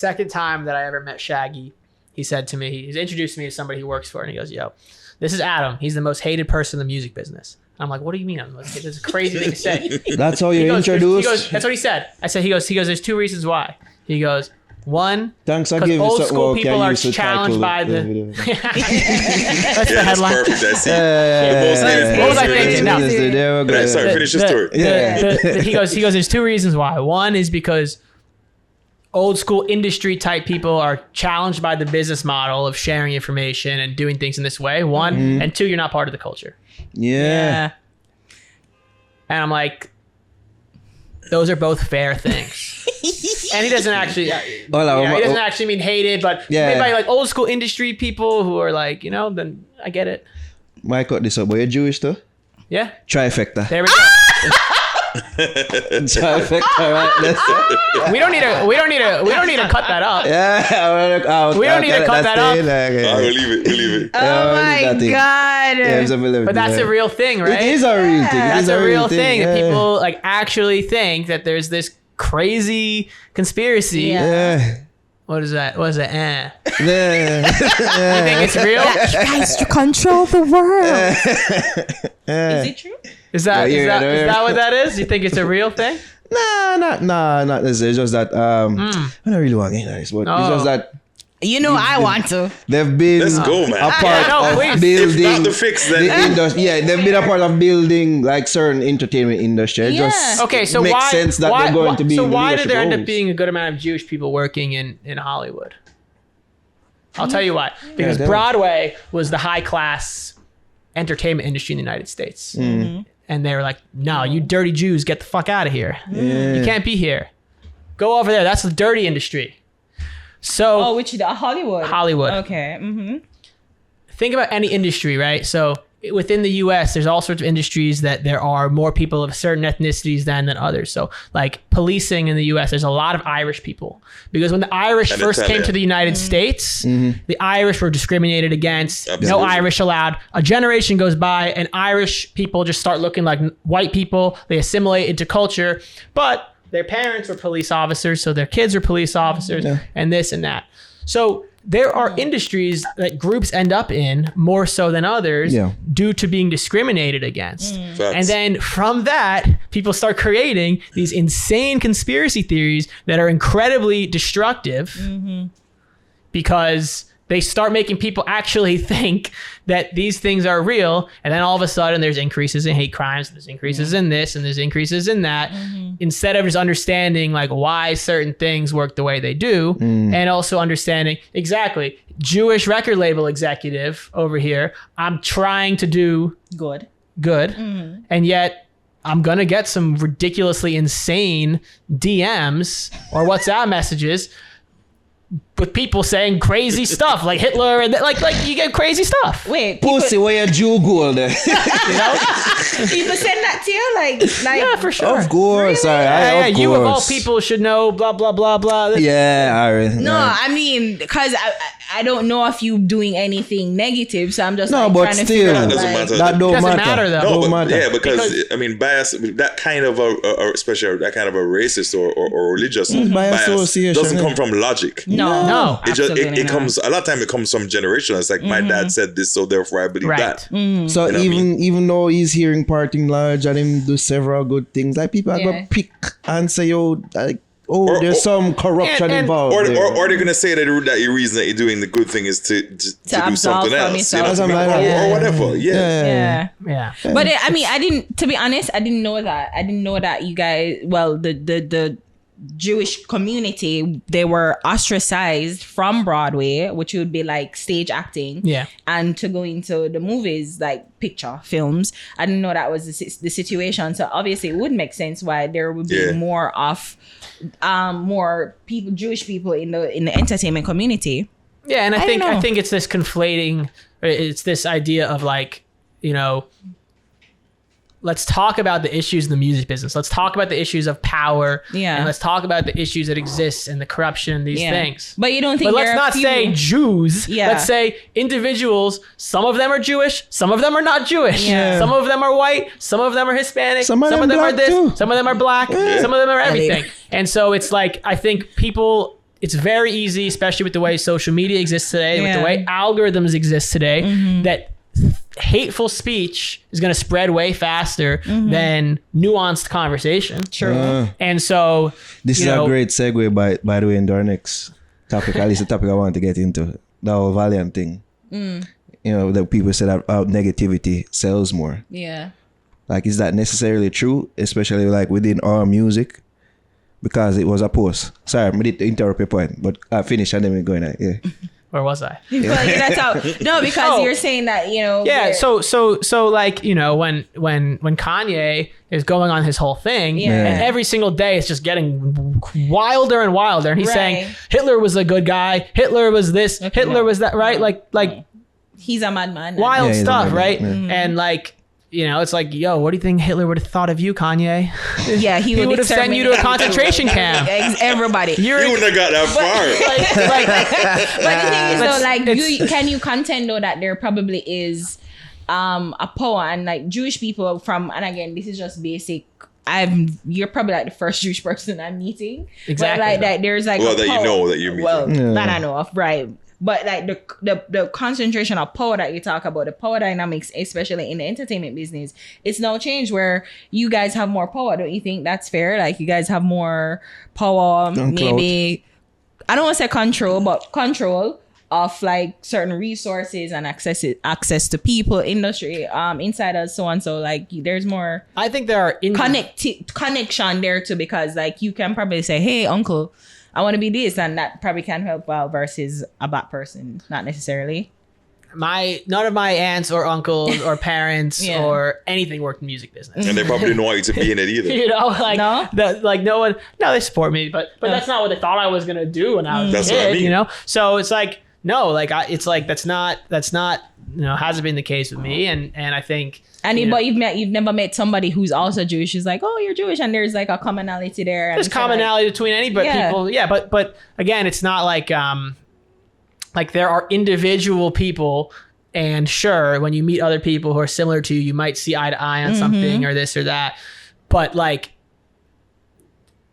Second time that I ever met Shaggy, he said to me, he's introduced me to somebody he works for, and he goes, yo, this is Adam. He's the most hated person in the music business. I'm like, what do you mean? It's a crazy thing to say. That's how you're introduced? He goes, that's what he said. I said, he goes, there's two reasons why. He goes, one, thanks, I because give old you school people are challenged by the... That's the headline. That's perfect. I see. What was I thinking now? Sorry, finish the story. He goes, there's two reasons why. One is because old school industry type people are challenged by the business model of sharing information and doing things in this way. One, and two, you're not part of the culture. Yeah. And I'm like, those are both fair things. And he doesn't actually, he doesn't actually mean hated, but maybe by like old school industry people who are like, you know, then I get it. Why cut this up? But you're Jewish too? Yeah. Trifecta. There we go. Trifecta, right? We don't need to cut that up. Yeah. We don't need to cut that up. We'll leave it. Oh my God. But that's a real thing, right? It is a real thing. That's a real thing that people like actually think that there's this crazy conspiracy. Yeah. What is that? What is it? Yeah. You think it's real? That tries to control the world. Is it true? Is that what that is? You think it's a real thing? Nah, not this. It's just that I don't really want to get this, but it's just that I want to. they've been Let's go, man. a part of building If not the fix, then the industry. Yeah, they've been a part of building like certain entertainment industry. It just okay, so makes why, sense that why, they're going to be. So in why did there end up roles. being a good amount of Jewish people working in Hollywood? I'll tell you why. Because Broadway was the high class entertainment industry in the United States. And they were like, no, you dirty Jews, get the fuck out of here. You can't be here. Go over there. That's the dirty industry. So, which is Hollywood? Hollywood. Okay. Think about any industry, right? So within the US, there's all sorts of industries that there are more people of certain ethnicities than others. So like policing in the US, there's a lot of Irish people. Because when the Irish first came to the United States, the Irish were discriminated against. Absolutely. No Irish allowed. A generation goes by and Irish people just start looking like white people. They assimilate into culture. But their parents were police officers, so their kids are police officers, and this and that. So there are industries that groups end up in more so than others due to being discriminated against. And then from that, people start creating these insane conspiracy theories that are incredibly destructive because they start making people actually think that these things are real. And then all of a sudden there's increases in hate crimes, there's increases in this, and there's increases in that. Instead of just understanding like why certain things work the way they do, and also understanding exactly Jewish record label executive over here, I'm trying to do good. And yet I'm going to get some ridiculously insane DMs or WhatsApp messages with people saying crazy stuff like Hitler and like you get crazy stuff. Wait, Pussy, where your Jew gold there? You know? People send that to you, like Yeah, for sure. Of course, Really? Yeah, of you of all course. people should know blah blah blah blah. Yeah, alright. No, I mean, because I don't know if you doing anything negative, so I'm just No, like, but trying to still, figure That out, doesn't like, matter. that don't Doesn't matter. matter, though. No, Don't but, matter. because I mean, bias, that kind of a especially that kind of a racist or religious by bias association, doesn't yeah. come from logic. No. It comes a lot of time. It comes from generational. It's like my dad said this, so therefore I believe Right. that. So You know what I even though he's hearing parting large and him do several good things, like people are gonna pick and say, like, there's some corruption and- involved. Or there. they're gonna say that your reason that you're doing the good thing is to do absolve something from else, you know? yourself. Something like that. or whatever. yeah. Yeah. But I mean, to be honest, I didn't know that. I didn't know that you guys, well, the Jewish community, they were ostracized from Broadway, which would be like stage acting. Yeah. And to go into the movies, like picture films. I didn't know that was the situation. So obviously it would make sense why there would be more of more people, Jewish people in the entertainment community. Yeah, and I don't know. think it's this conflating. It's this idea of like, you know, let's talk about the issues in the music business. Let's talk about the issues of power. Yeah. And let's talk about the issues that exist and the corruption and these things. But you don't think But let's there are not few- say Jews. Yeah. Let's say individuals. Some of them are Jewish. Some of them are not Jewish. Yeah. Some of them are white. Some of them are Hispanic. Some of them are black this. too. Some of them are black. Some of them are everything. And so it's like, I think people it's very easy, especially with the way social media exists today, with the way algorithms exist today, that hateful speech is going to spread way faster than nuanced conversation. True. And so This is a great segue, by the way, into our next topic. At least the topic I want to get into, the whole Valiant thing. You know, that people said that negativity sells more. Yeah. Like, is that necessarily true, especially like within our music? Because it was a post. Sorry, I didn't interrupt your point, but I finished and then we're going at Where was I? Well, that's how, no, because you're saying that, you know. Yeah. So like, you know, when Kanye is going on his whole thing, and every single day it's just getting wilder and wilder, and he's saying Hitler was a good guy, Hitler was this, Hitler was that, right? Like he's a madman. Wild stuff, right? And like, you know, it's like, yo, what do you think Hitler would have thought of you, Kanye? Yeah, he would have sent you to a concentration camp. Everybody. You wouldn't have got that far. But the thing is, though, like, can you contend though that there probably is a power, and like Jewish people from, and again, this is just basic. You're probably like the first Jewish person I'm meeting. Exactly. But like that, there's like that you know that you're meeting. Well, that I know of, right? But like the concentration of power that you talk about, the power dynamics, especially in the entertainment business, it's now changed where you guys have more power. Don't you think that's fair? Like, you guys have more power, maybe, I don't want to say control, but control of like certain resources and access to people, industry, insiders, so on. So like, there's more. I think there are connection there too, because like you can probably say, hey, uncle, I want to be this, and that probably can help out versus a black person, not necessarily. None of my aunts or uncles or parents or anything worked in music business, and they probably didn't want you to be in it either. You know, like no one. No, they support me, but that's not what they thought I was gonna do when I was a kid. What I mean. You know, so it's like no, like it's like that's not you know, hasn't been the case with me, and I think. But you've never met somebody who's also Jewish who's like, oh, you're Jewish, and there's like a commonality there. There's commonality between people, but again, it's not like like there are individual people, and sure, when you meet other people who are similar to you, you might see eye to eye on something or this or that, but like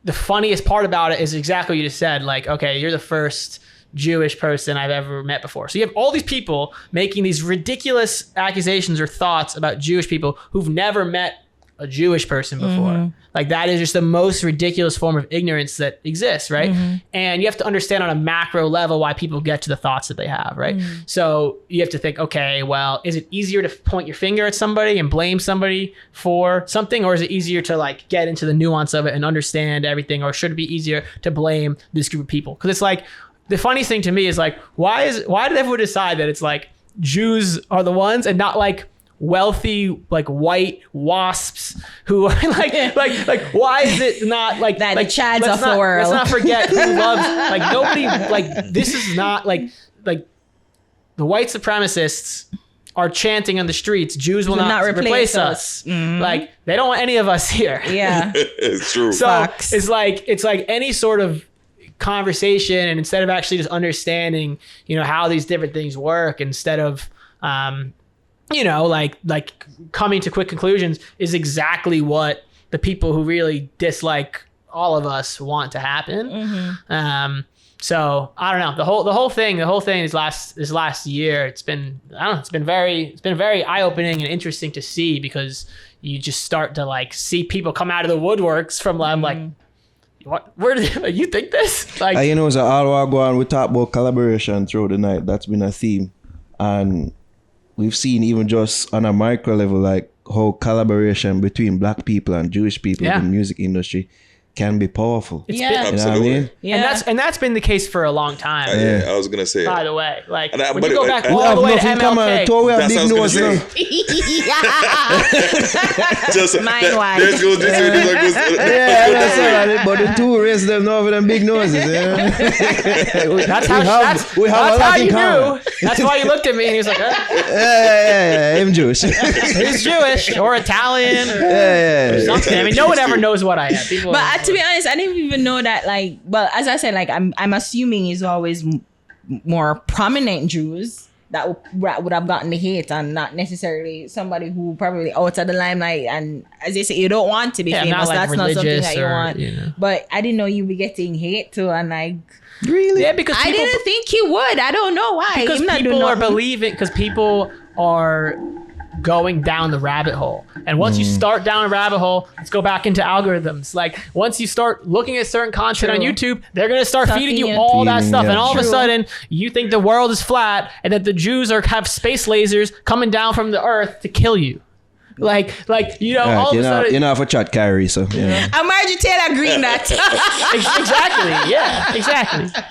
the funniest part about it is exactly what you just said. Like, okay, you're the first Jewish person I've ever met before. So you have all these people making these ridiculous accusations or thoughts about Jewish people who've never met a Jewish person before. Like, that is just the most ridiculous form of ignorance that exists, right? And you have to understand on a macro level why people get to the thoughts that they have, right? So you have to think, okay, well, is it easier to point your finger at somebody and blame somebody for something, or is it easier to like get into the nuance of it and understand everything, or should it be easier to blame this group of people? Because it's like, the funniest thing to me is like, why did everyone decide that it's like Jews are the ones and not like wealthy like white wasps who are like why is it not like the Chads of the world? Let's not forget who loves like nobody, like this is not like the white supremacists are chanting on the streets, Jews will not replace us. Like, they don't want any of us here. Yeah. It's true. So Facts. it's like any sort of conversation, and instead of actually just understanding, you know, how these different things work, instead of you know, like coming to quick conclusions, is exactly what the people who really dislike all of us want to happen. So I don't know, the whole thing this last year, it's been very eye-opening and interesting to see, because you just start to like see people come out of the woodworks from like, what? Where did you think this? Like, you know, so all while going, we talk about collaboration throughout the night. That's been a theme, and we've seen even just on a micro level, like how collaboration between Black people and Jewish people in the music industry can be powerful. It's been, you know what I mean? Yeah. And that's been the case for a long time. I was gonna say. By the way, like when but you go back we all the way to MLK, we have That's big what I was nose, you gonna know. Just Mine one. Let's go. Yeah, that's all. But the two races them know for them big noses. Yeah. that's how you knew. That's why you looked at me and he was like, Yeah, I'm Jewish. he's Jewish or Italian. Yeah. Something. I mean, no one ever knows what I am. People, But to be honest, I didn't even know that. Like, well, as I said, like I'm assuming it's always more prominent Jews that would have gotten the hate, and not necessarily somebody who probably out of the limelight. And as they say, you don't want to be famous. Not like that's not something that you or, want. you know. But I didn't know you'd be getting hate too, and like. Really? Yeah, because I didn't think he would. I don't know why. Because Him not people doing are nothing. believing, because people are going down the rabbit hole. And once you start down a rabbit hole, let's go back into algorithms. Like once you start looking at certain content on True. YouTube, they're going to start feeding you Feeding all that you. stuff. Yeah. And all of a True. sudden, you think the world is flat and that the Jews have space lasers coming down from the earth to kill you. Like you know, all of a sudden... You know, for chat Kyrie, so yeah. And Margie Taylor Green that. Exactly. Yeah, exactly.